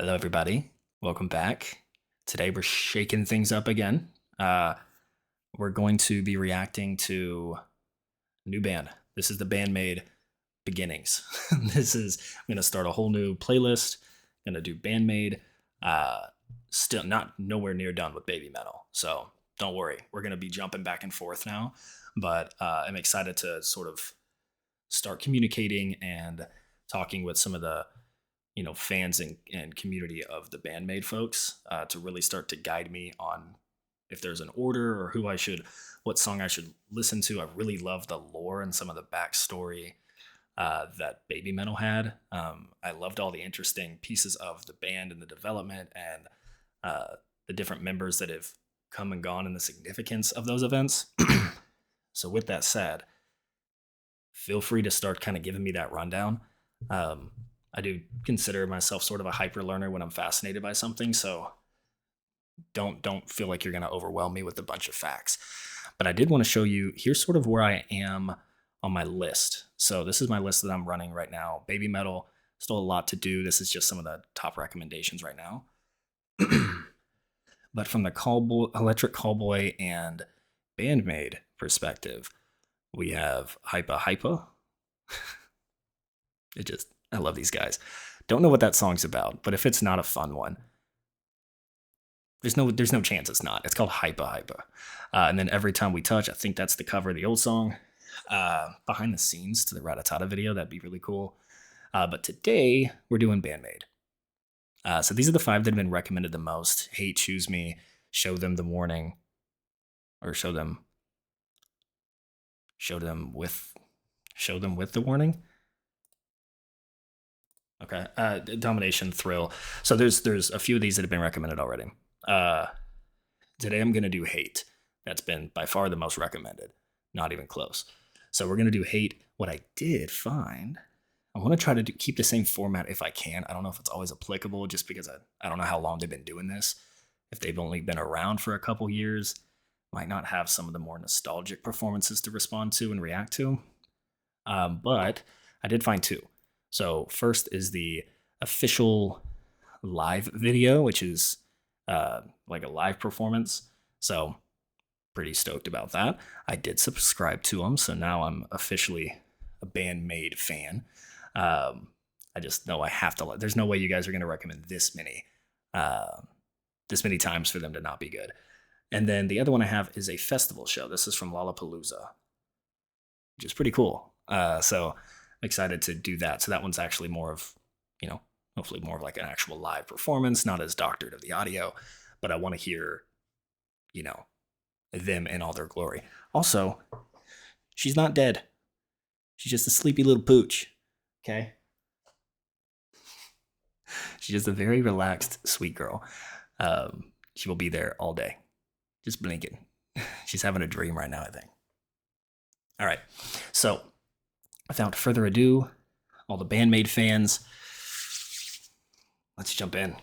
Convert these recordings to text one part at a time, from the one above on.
Hello, everybody. Welcome back. Today we're shaking things up again. We're going to be reacting to a new band. This is the Band-Maid Beginnings. I'm going to start a whole new playlist. I'm going to do Band-Maid. Still not nowhere near done with Baby Metal. So don't worry. We're going to be jumping back and forth now. But I'm excited to sort of start communicating and talking with some of the fans and community of the Band-Maid folks to really start to guide me on if there's an order or what song I should listen to. I really love the lore and some of the backstory that Baby Metal had. I loved all the interesting pieces of the band and the development and the different members that have come and gone and the significance of those events. So with that said, feel free to start kind of giving me that rundown. I do consider myself sort of a hyper learner when I'm fascinated by something, so don't feel like you're going to overwhelm me with a bunch of facts. But I did want to show you, here's sort of where I am on my list. So this is my list that I'm running right now. Baby Metal, still a lot to do. This is just some of the top recommendations right now. But from the Electric Callboy and Band-Maid perspective, we have Hypa Hypa. I love these guys. Don't know what that song's about, but if it's not a fun one, there's no chance it's not. It's called Hypa Hypa. And then Every Time We Touch, I think that's the cover of the old song. Behind the scenes to the Ratatata video, that'd be really cool. But today, we're doing Band-Maid. So these are the 5 that have been recommended the most. Hate, Choose Me, Show Them the Warning, or Show Them with the Warning. Okay. Domination, Thrill. So there's a few of these that have been recommended already. Today I'm going to do Hate. That's been by far the most recommended. Not even close. So we're going to do Hate. What I did find, I want to try to keep the same format if I can. I don't know if it's always applicable just because I don't know how long they've been doing this. If they've only been around for a couple years, might not have some of the more nostalgic performances to respond to and react to. But I did find 2. So first is the official live video, which is like a live performance. So pretty stoked about that. I did subscribe to them, so now I'm officially a Band-Maid fan. I just know I have to. There's no way you guys are going to recommend this many times for them to not be good. And then the other one I have is a festival show. This is from Lalapalooza, which is pretty cool. So excited to do that. So that one's actually more of, hopefully more of like an actual live performance, not as doctored of the audio, but I want to hear, them in all their glory. Also, she's not dead. She's just a sleepy little pooch. Okay. She's just a very relaxed, sweet girl. She will be there all day, just blinking. She's having a dream right now, I think. All right. So, without further ado, all the Band-Maid fans, let's jump in.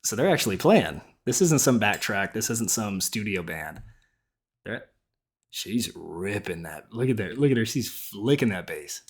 So they're actually playing. This isn't some backtrack. This isn't some studio band. She's ripping that. Look at her. She's flicking that bass.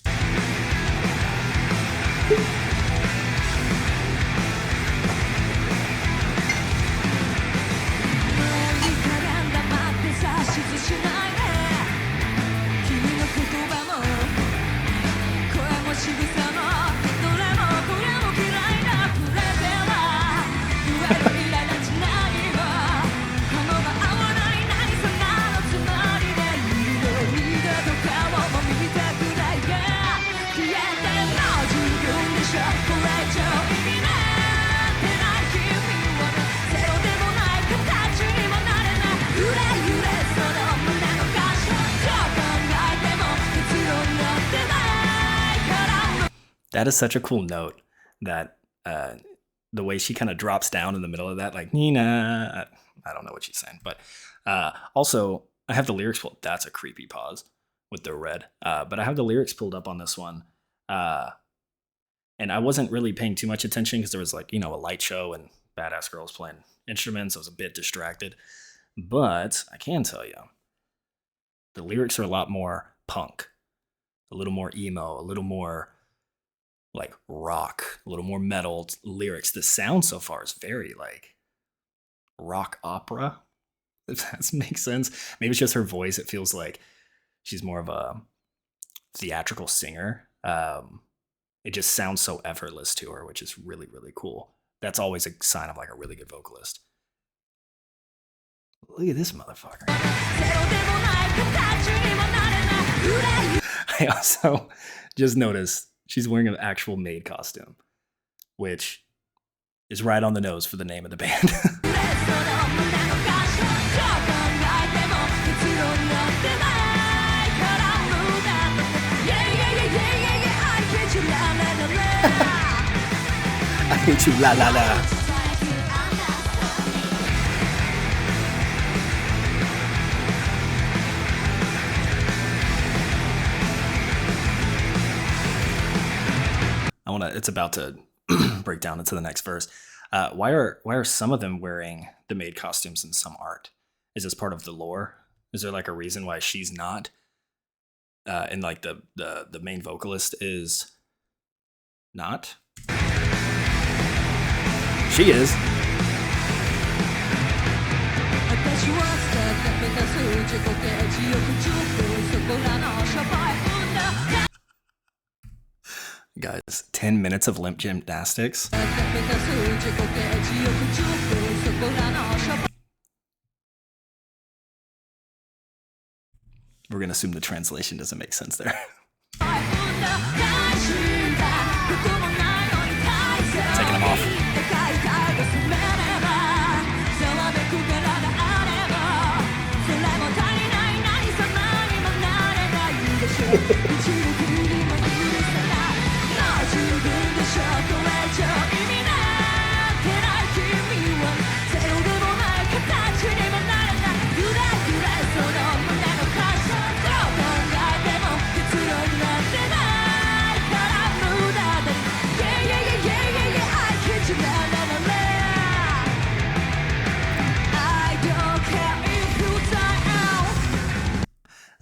That is such a cool note that the way she kind of drops down in the middle of that, like Nina, I don't know what she's saying, but also I have the lyrics pulled. That's a creepy pause with the red, but I have the lyrics pulled up on this one, and I wasn't really paying too much attention because there was like a light show and badass girls playing instruments. I was a bit distracted. But I can tell you, the lyrics are a lot more punk, a little more emo, a little more like rock, a little more metal lyrics. The sound so far is very like rock opera, if that makes sense. Maybe it's just her voice. It feels like she's more of a theatrical singer. It just sounds so effortless to her, which is really, really cool. That's always a sign of like a really good vocalist. Look at this motherfucker. I also just noticed she's wearing an actual maid costume, which is right on the nose for the name of the band. I hate you, la la la. It's about to break down into the next verse. Why are some of them wearing the maid costumes in some art? Is this part of the lore? Is there like a reason why she's not? And like the main vocalist is not? She is. Guys, 10 minutes of limp gymnastics. We're going to assume the translation doesn't make sense there. Taking them off.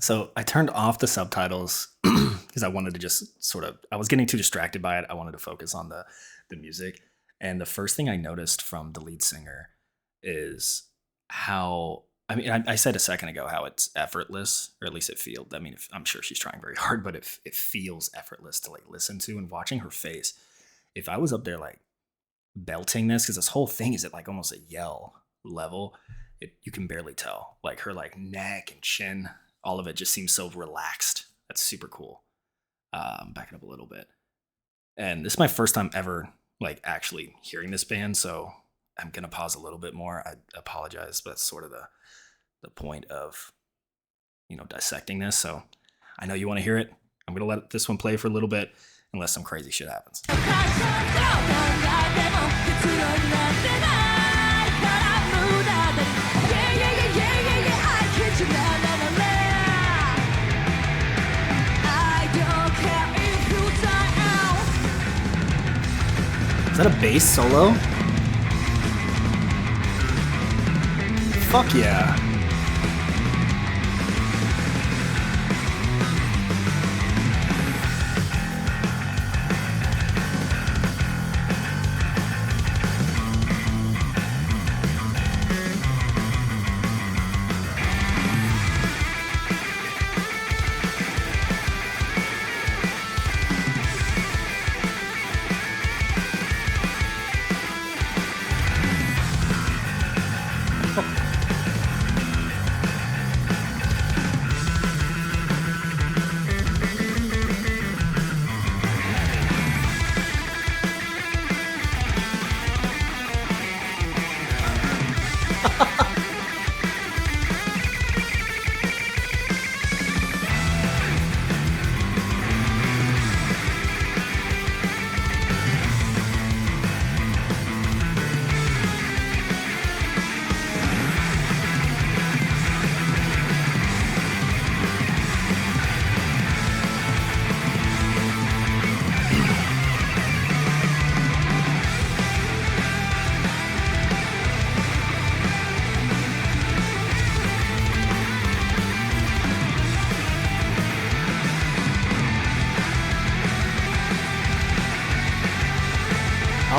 So I turned off the subtitles because I wanted to just I was getting too distracted by it. I wanted to focus on the music. And the first thing I noticed from the lead singer is how, I said a second ago how it's effortless, or at least it feels, I'm sure she's trying very hard, but it feels effortless to like listen to. And watching her face, if I was up there like belting this, because this whole thing is at like almost a yell level, you can barely tell. Like her like neck and chin, all of it just seems so relaxed. That's super cool. Backing up a little bit. And this is my first time ever like actually hearing this band, so I'm gonna pause a little bit more. I apologize, but that's sort of the point of dissecting this. So I know you want to hear it. I'm gonna let this one play for a little bit unless some crazy shit happens. Is that a bass solo? Fuck yeah.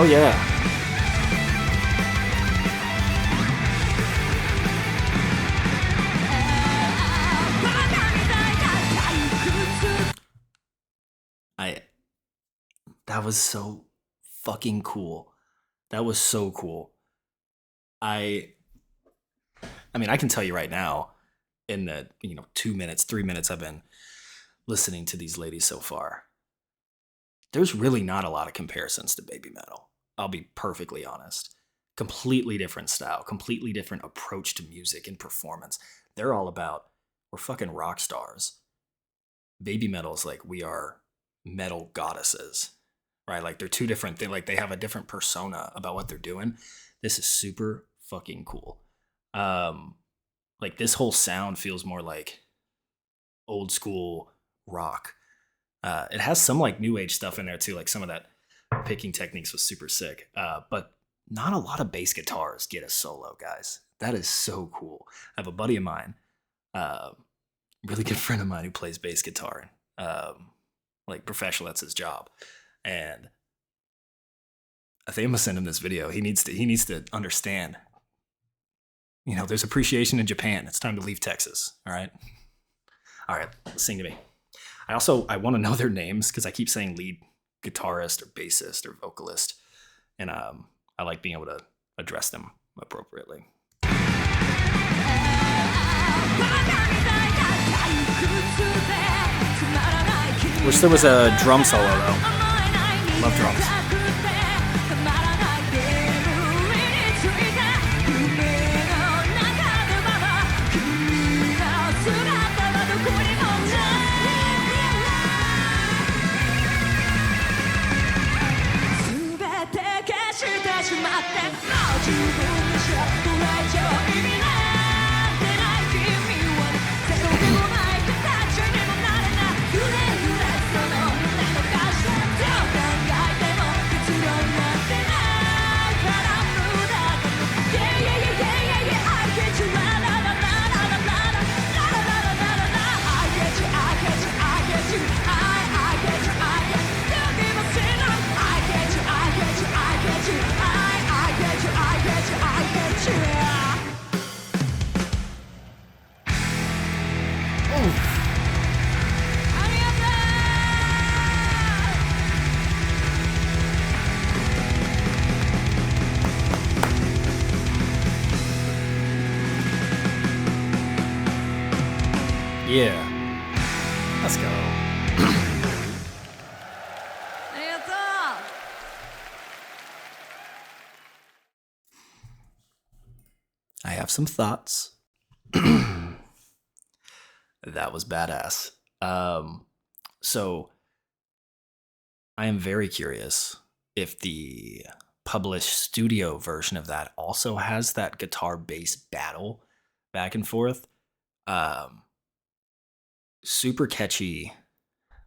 Oh yeah. I that was so fucking cool. That was so cool. I I mean, I can tell you right now, in the 2 minutes, 3 minutes I've been listening to these ladies so far, there's really not a lot of comparisons to Baby Metal. I'll be perfectly honest. Completely different style, completely different approach to music and performance. They're all about we're fucking rock stars. Baby Metal is like we are metal goddesses, right? Like they're two different things. Like they have a different persona about what they're doing. This is super fucking cool. Um, like this whole sound feels more like old school rock. It has some like new age stuff in there too. Like some of that picking techniques was super sick. But not a lot of bass guitars get a solo, guys. That is so cool. I have a buddy of mine, uh, really good friend of mine who plays bass guitar, like professional. That's his job, and I think I'm gonna send him this video. He needs to understand. There's appreciation in Japan. It's time to leave Texas. All right. Sing to me. I want to know their names because I keep saying lead guitarist or bassist or vocalist, and I like being able to address them appropriately. Wish there was a drum solo though. Love drums. Yeah. Let's go. I have some thoughts. That was badass. So I am very curious if the published studio version of that also has that guitar bass battle back and forth. Um, Super catchy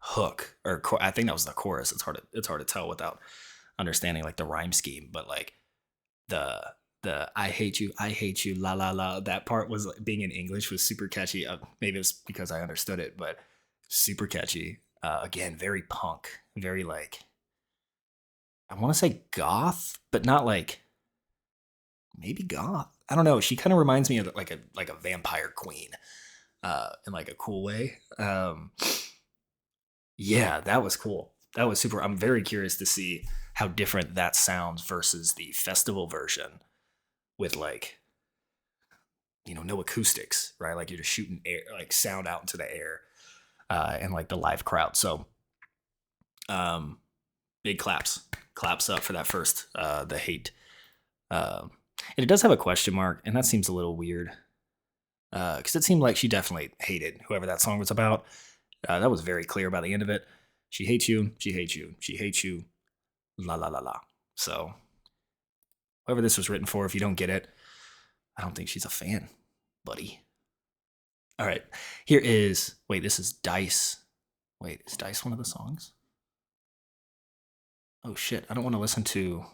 hook, or I think that was the chorus. It's hard to tell without understanding like the rhyme scheme, but like the I hate you, la la la. That part was like, being in English was super catchy. Maybe it's because I understood it, but super catchy. Again, very punk, very like I want to say goth, but not like maybe goth. I don't know. She kind of reminds me of like a vampire queen, in like a cool way. Yeah, that was cool. That was super. I'm very curious to see how different that sounds versus the festival version with like no acoustics, right? Like you're just shooting air, like sound out into the air, and like the live crowd. So, um, big claps up for that first, the hate. And it does have a question mark, and that seems a little weird, because it seemed like she definitely hated whoever that song was about. That was very clear by the end of it. She hates you. She hates you. She hates you. La la la la. So, whoever this was written for, if you don't get it, I don't think she's a fan, buddy. All right. Here is. Wait, this is Dice. Wait, is Dice one of the songs? Oh shit! I don't want to listen to.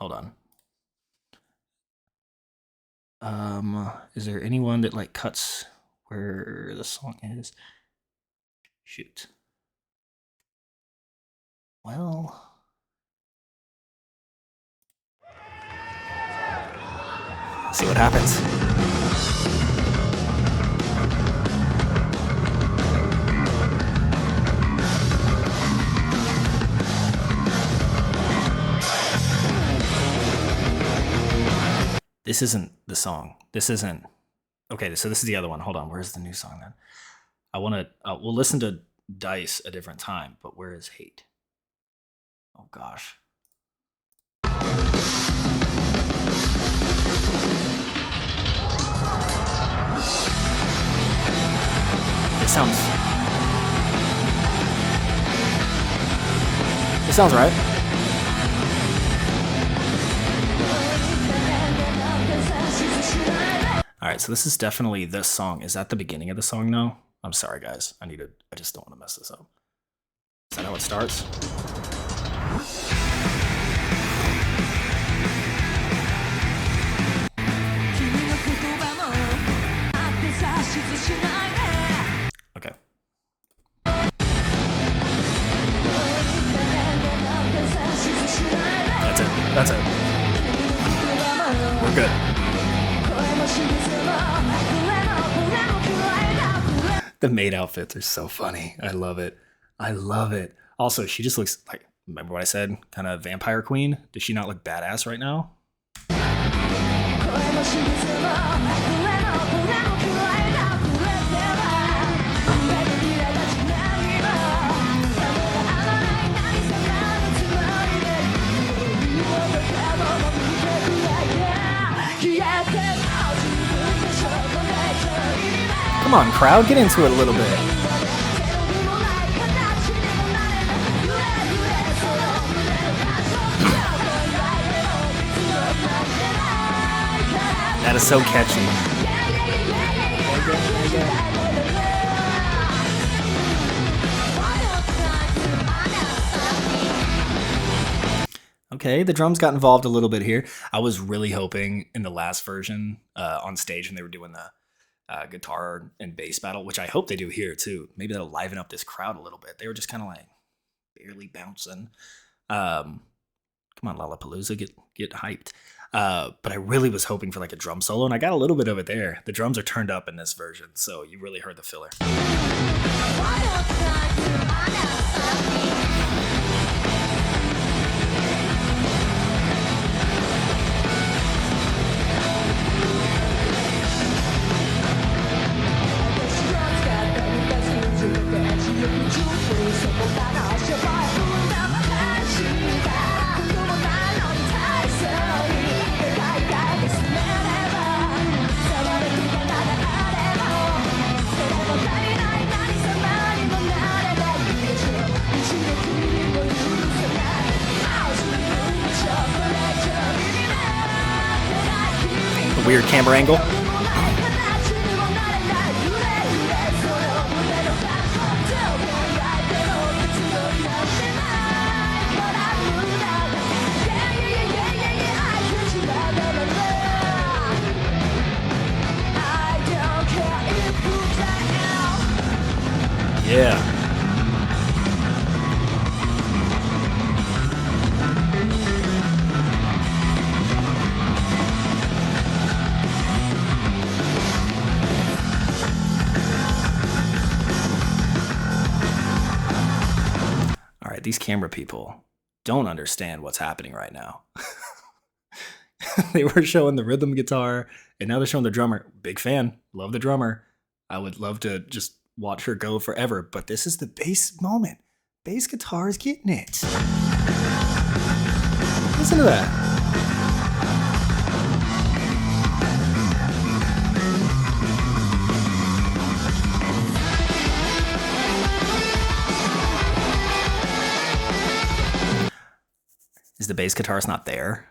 Hold on. Is there anyone that like cuts where the song is? Shoot. Well, See what happens. This isn't the song. This isn't. Okay, so this is the other one. Hold on. Where's the new song then? I want to. We'll listen to Dice a different time, but where is Hate? Oh gosh. It sounds right. All right, so this is definitely this song. Is that the beginning of the song now? I'm sorry, guys. I just don't want to mess this up. Is that how it starts? Okay. That's it. We're good. The maid outfits are so funny. I love it. Also, she just looks like, remember what I said? Kind of vampire queen? Does she not look badass right now? Come on, crowd, get into it a little bit. That is so catchy. Okay, the drums got involved a little bit here. I was really hoping in the last version on stage when they were doing the guitar and bass battle, which I hope they do here too. Maybe that'll liven up this crowd a little bit. They were just kind of like barely bouncing. Come on, Lalapalooza, get hyped. But I really was hoping for like a drum solo, and I got a little bit of it there. The drums are turned up in this version, so you really heard the filler. Weird camera angle. Yeah. These camera people don't understand what's happening right now. They were showing the rhythm guitar, and now they're showing the drummer. Big fan. Love the drummer. I would love to just watch her go forever, but this is the bass moment. Bass guitar is getting it. Listen to that. Is the bass guitarist not there?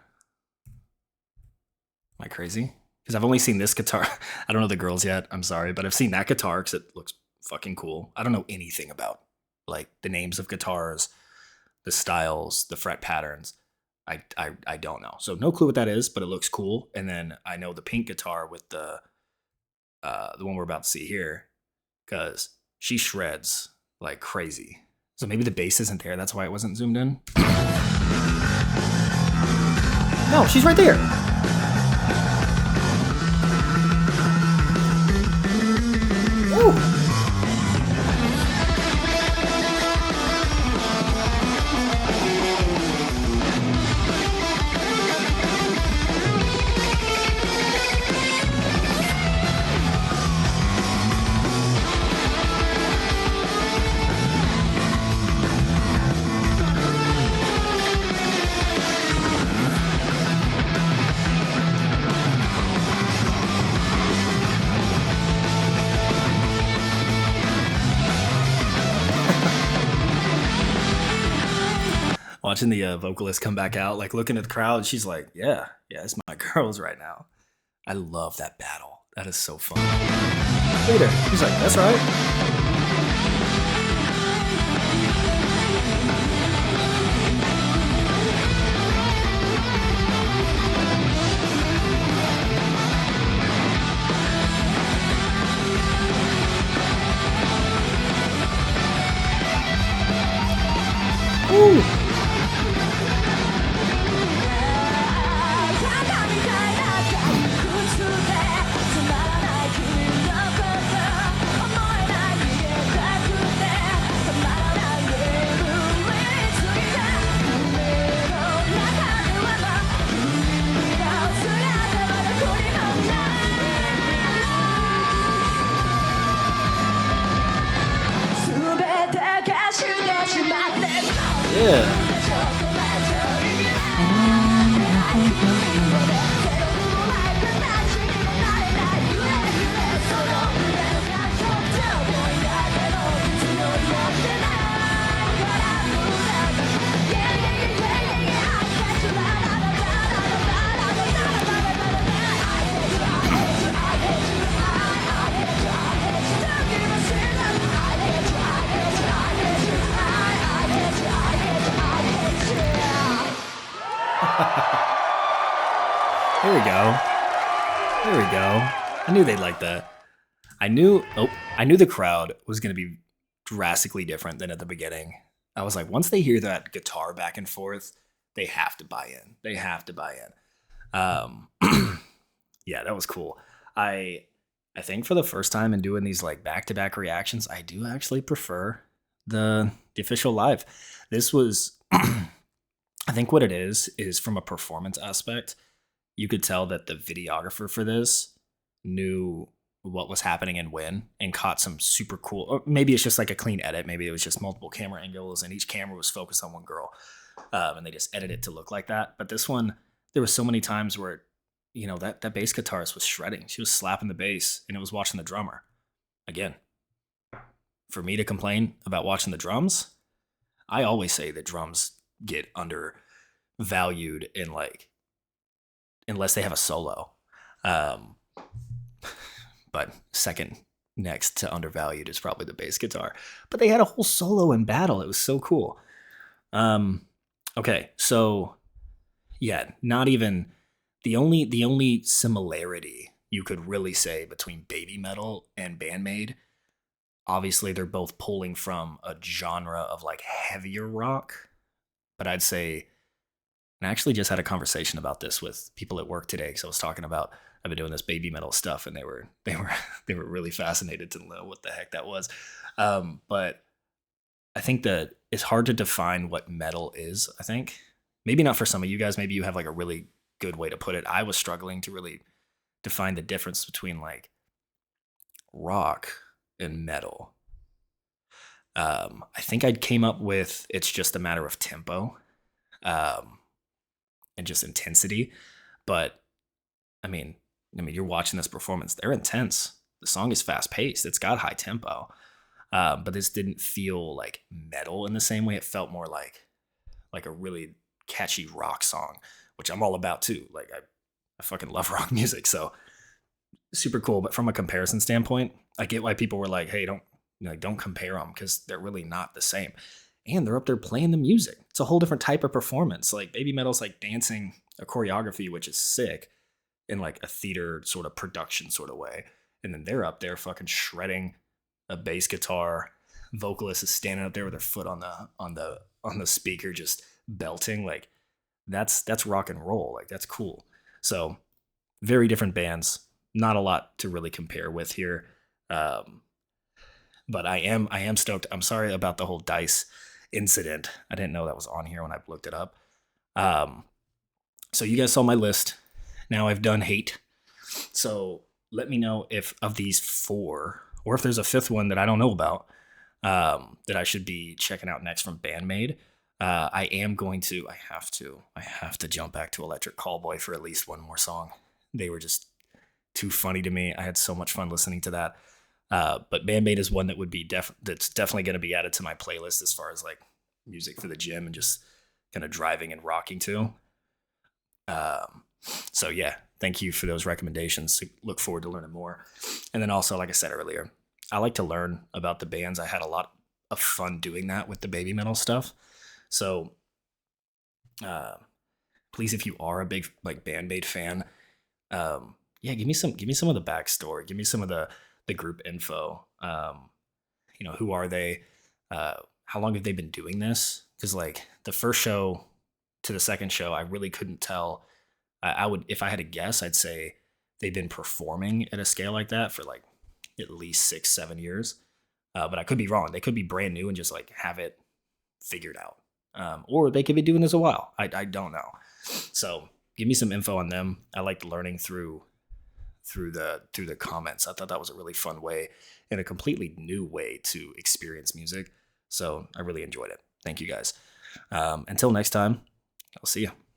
Am I crazy? Because I've only seen this guitar. I don't know the girls yet. I'm sorry, but I've seen that guitar because it looks fucking cool. I don't know anything about like the names of guitars, the styles, the fret patterns. I don't know. So no clue what that is, but it looks cool. And then I know the pink guitar with the one we're about to see here, because she shreds like crazy. So maybe the bass isn't there. That's why it wasn't zoomed in. No, she's right there. Watching the vocalist come back out, like looking at the crowd, she's like, yeah, it's my girls right now. I love that battle. That is so fun. Later, he's like, that's right. Ooh. Yeah. There we go. There we go. I knew they'd like that. I knew the crowd was going to be drastically different than at the beginning. I was like, once they hear that guitar back and forth, they have to buy in. They have to buy in. Yeah, that was cool. I think for the first time in doing these like back-to-back reactions, I do actually prefer the official live. This was I think what it is from a performance aspect, you could tell that the videographer for this knew what was happening and when, and caught some super cool, or maybe it's just like a clean edit. Maybe it was just multiple camera angles and each camera was focused on one girl. And they just edited it to look like that. But this one, there was so many times where, that bass guitarist was shredding. She was slapping the bass and it was watching the drummer. Again, for me to complain about watching the drums, I always say that drums get undervalued in unless they have a solo. But second next to undervalued is probably the bass guitar. But they had a whole solo in battle. It was so cool. Okay, so yeah, not even the only similarity you could really say between Baby Metal and Band-Maid, obviously they're both pulling from a genre of like heavier rock, but I'd say, and I actually just had a conversation about this with people at work today because I was talking about I've been doing this Baby Metal stuff, and they were really fascinated to know what the heck that was. But I think that it's hard to define what metal is. I think maybe not for some of you guys. Maybe you have like a really good way to put it. I was struggling to really define the difference between like rock and metal. I think I came up with it's just a matter of tempo, and just intensity. But I mean, you're watching this performance. They're intense. The song is fast paced. It's got high tempo. But this didn't feel like metal in the same way. It felt more like a really catchy rock song, which I'm all about too. Like I fucking love rock music, so super cool. But from a comparison standpoint, I get why people were like, "Hey, don't compare them," because they're really not the same. And they're up there playing the music. It's a whole different type of performance. Like Baby Metal's like dancing a choreography, which is sick, in like a theater sort of production sort of way. And then they're up there fucking shredding a bass guitar. Vocalist is standing up there with their foot on the speaker, just belting. Like that's rock and roll. Like that's cool. So very different bands. Not a lot to really compare with here. But I am stoked. I'm sorry about the whole Dice incident. I didn't know that was on here when I looked it up. So you guys saw my list. Now I've done hate. So let me know if of these four, or if there's a fifth one that I don't know about, that I should be checking out next from Band-Maid. I have to jump back to Electric Callboy for at least one more song. They were just too funny to me. I had so much fun listening to that. But Band-Maid is one that would be that's definitely going to be added to my playlist as far as like music for the gym and just kind of driving and rocking to. So yeah, thank you for those recommendations. Look forward to learning more. And then also, like I said earlier, I like to learn about the bands. I had a lot of fun doing that with the baby metal stuff. So uh, please, if you are a big like Band-Maid fan, yeah, give me some of the backstory. Give me some of the group info. Who are they? How long have they been doing this? Because like the first show to the second show, I really couldn't tell. I would, if I had to guess, I'd say they've been performing at a scale like that for like at least 6, 7 years. But I could be wrong. They could be brand new and just like have it figured out. Or they could be doing this a while. I don't know. So give me some info on them. I liked learning through the comments. I thought that was a really fun way and a completely new way to experience music. So I really enjoyed it. Thank you guys. Until next time, I'll see you.